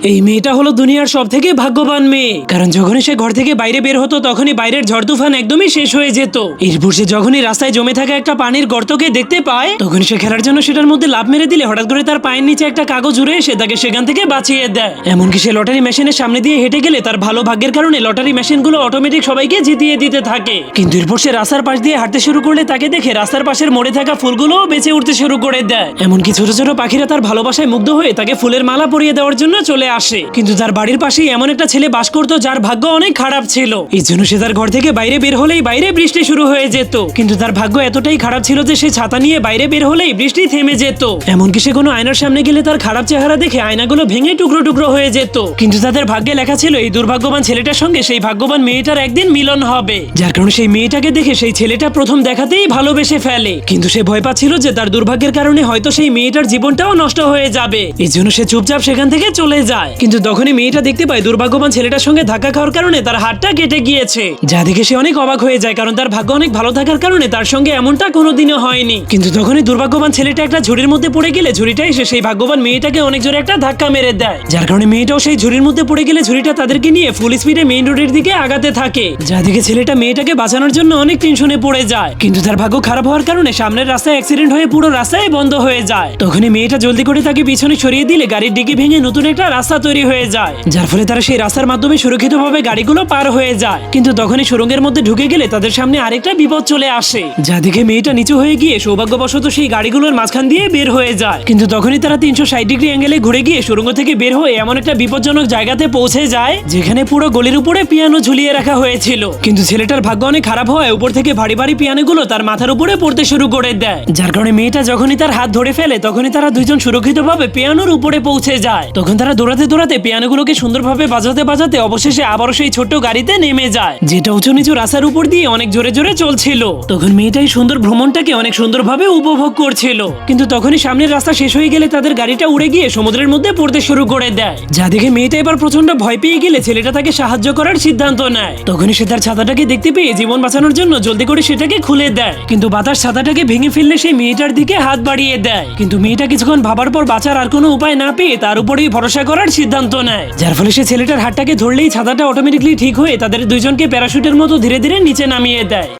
এই মেয়েটা হলো দুনিয়ার সব থেকে ভাগ্যবান মেয়ে, কারণ যখনই সে ঘর থেকে বাইরে বের হতো তখনই বাইরের ঝড় তুফান একদমই শেষ হয়ে যেত। এরপর সে যখনই রাস্তায় জমে থাকা একটা পানির গর্তকে দেখতে পায় তখনই সে খেলার জন্য সেটার মধ্যে লাফ মেরে দিলে হঠাৎ করে তার পায়ের নিচে একটা কাগজ উড়ে এসে তাকে সেখান থেকে বাঁচিয়ে দেয়। এমনকি সে লটারি মেশিনের সামনে দিয়ে হেঁটে গেলে তার ভালো ভাগ্যের কারণে লটারি মেশিনগুলো অটোমেটিক সবাইকে জিতিয়ে দিতে থাকে। কিন্তু এরপর সে রাস্তার পাশ দিয়ে হাঁটতে শুরু করলে তাকে দেখে রাস্তার পাশের মোড়ে থাকা ফুলগুলোও বেঁচে উঠতে শুরু করে দেয়। এমনকি ছোট ছোট পাখিরা তার ভালোবাসায় মুগ্ধ হয়ে তাকে ফুলের মালা পরিয়ে দেওয়ার জন্য চলে আসে। কিন্তু তার বাড়ির পাশেই এমন একটা ছেলে বাস করতো যার ভাগ্য অনেক খারাপ ছিল। এই জন্য সে তার ঘর থেকে বাইরে বের হলেই বাইরে বৃষ্টি শুরু হয়ে যেত। কিন্তু তার ভাগ্য এতটাই খারাপ ছিল যে সে ছাতা নিয়ে বাইরে বের হলেই বৃষ্টি থেমে যেত। এমনকি সে কোনো আয়নার সামনে গেলে তার খারাপ চেহারা দেখে আয়নাগুলো ভেঙে টুকরো টুকরো হয়ে যেত। কিন্তু তাদের ভাগ্যে লেখা ছিল এই দুর্ভাগ্যবান ছেলেটার সঙ্গে সেই ভাগ্যবান মেয়েটার একদিন মিলন হবে। যার কারণে সেই মেয়েটাকে দেখে সেই ছেলেটা প্রথম দেখাতেই ভালোবেসে ফেলে। কিন্তু সে ভয় পাচ্ছিল যে তার দুর্ভাগ্যের কারণে হয়তো সেই মেয়েটার জীবনটাও নষ্ট হয়ে যাবে। এই জন্য সে চুপচাপ সেখান থেকে চলে যায়। কিন্তু তখনই মেয়েটা দেখতে পায় দুর্ভাগ্যবান ছেলেটার সঙ্গে ধাক্কা খাওয়ার কারণে তার হাতটা কেটে গিয়েছে। যা দেখে সে অনেক অবাক হয়ে যায়, কারণ তার ভাগ্য অনেক ভালো থাকার কারণে তার সঙ্গে এমনটা কোনোদিনও হয়নি। কিন্তু তখনই দুর্ভাগ্যবান ছেলেটা একটা ঝুড়ির মধ্যে পড়ে গেলে ঝুড়িটা এসে সেই ভাগ্যবান মেয়েটাকে অনেক জোরে একটা ধাক্কা মেরে দেয়। যার কারণে মেয়েটাও সেই ঝুড়ির মধ্যে পড়ে গেলে ঝুড়িটা তাদেরকে নিয়ে ফুল স্পিডে মেইন রোডের দিকে আগাতে থাকে। যা দেখে ছেলেটা মেয়েটাকে বাঁচানোর জন্য অনেক টেনশনে পড়ে যায়। কিন্তু তার ভাগ্য খারাপ হওয়ার কারণে সামনের রাস্তায় অ্যাক্সিডেন্ট হয়ে পুরো রাস্তায় বন্ধ হয়ে যায়। তখনই মেয়েটা জলদি করে তাকে পিছনে সরিয়ে দিলে গাড়ির ডিকি ভেঙে নতুন একটা রাস্তা তৈরি হয়ে যায়। যার ফলে তারা সেই রাস্তার মাধ্যমে সুরক্ষিতভাবে গাড়িগুলো পার হয়ে যায়। কিন্তু তখনই সুড়ঙ্গের মধ্যে ঢুকে গেলে তাদের সামনে আরেকটা বিপদ চলে আসে। যা দেখে মেয়েটা নিচু হয়ে গিয়ে সৌভাগ্যবশত সেই গাড়িগুলোর মাঝখান দিয়ে বের হয়ে যায়। কিন্তু তখনই তারা 360 ডিগ্রি অ্যাঙ্গেলে ঘুরে গিয়ে সুড়ঙ্গ থেকে বের হয়ে এমন একটা বিপজ্জনক জায়গাতে পৌঁছে যায় যেখানে পুরো গলির উপরে পিয়ানো ঝুলিয়ে রাখা হয়েছিল। কিন্তু ছেলেটার ভাগ্য অনেক খারাপ হওয়ায় উপর থেকে ভারী ভারী পিয়ানোগুলো তার মাথার উপরে পড়তে শুরু করে দেয়। যার কারণে মেয়েটা যখনই তার হাত ধরে ফেলে তখনই তারা দুইজন সুরক্ষিতভাবে পিয়ানোর উপরে পৌঁছে যায়। তখন তারা দৌড়াতে দৌড়াতে পিয়ানোগুলোকে সুন্দরভাবে বাজাতে বাজাতে অবশেষে আবারও সেই ছোট্ট গাড়িতে নেমে যায়, যেটা উঁচু নিচু রাস্তার উপর দিয়ে অনেক জোরে জোরে চলছিল। তখন মেয়েটাই সুন্দর ভ্রমণটাকে অনেক সুন্দরভাবে উপভোগ করছিল। কিন্তু তখনই সামনের রাস্তা শেষ হয়ে গেলে তাদের গাড়িটা উড়ে গিয়ে সমুদ্রের মধ্যে পড়তে শুরু করে দেয়। যা দেখে মেয়েটা এবার প্রচন্ড ভয় পেয়ে গেলে ছেলেটা তাকে সাহায্য করার সিদ্ধান্ত নেয়। তখনই সে তার ছাতাটাকে দেখতে পেয়ে জীবন বাঁচানোর জন্য জলদি করে সেটাকে খুলে দেয়। কিন্তু বাতাস ছাতাটাকে ভেঙে ফেললে সেই মেয়েটার দিকে হাত বাড়িয়ে দেয়। কিন্তু মেয়েটা কিছুক্ষণ ভাবার পর বাঁচার আর কোনো উপায় না পেয়ে তার উপরেই ভরসা করার সিদ্ধান্ত নেয়। যার ফলে সে ছেলেটার হাতটাকে ধরলেই ছাতাটা অটোমেটিকলি ঠিক হয়ে তাদের দুইজনকে প্যারাশুটের মতো ধীরে ধীরে নিচে নামিয়ে দেয়।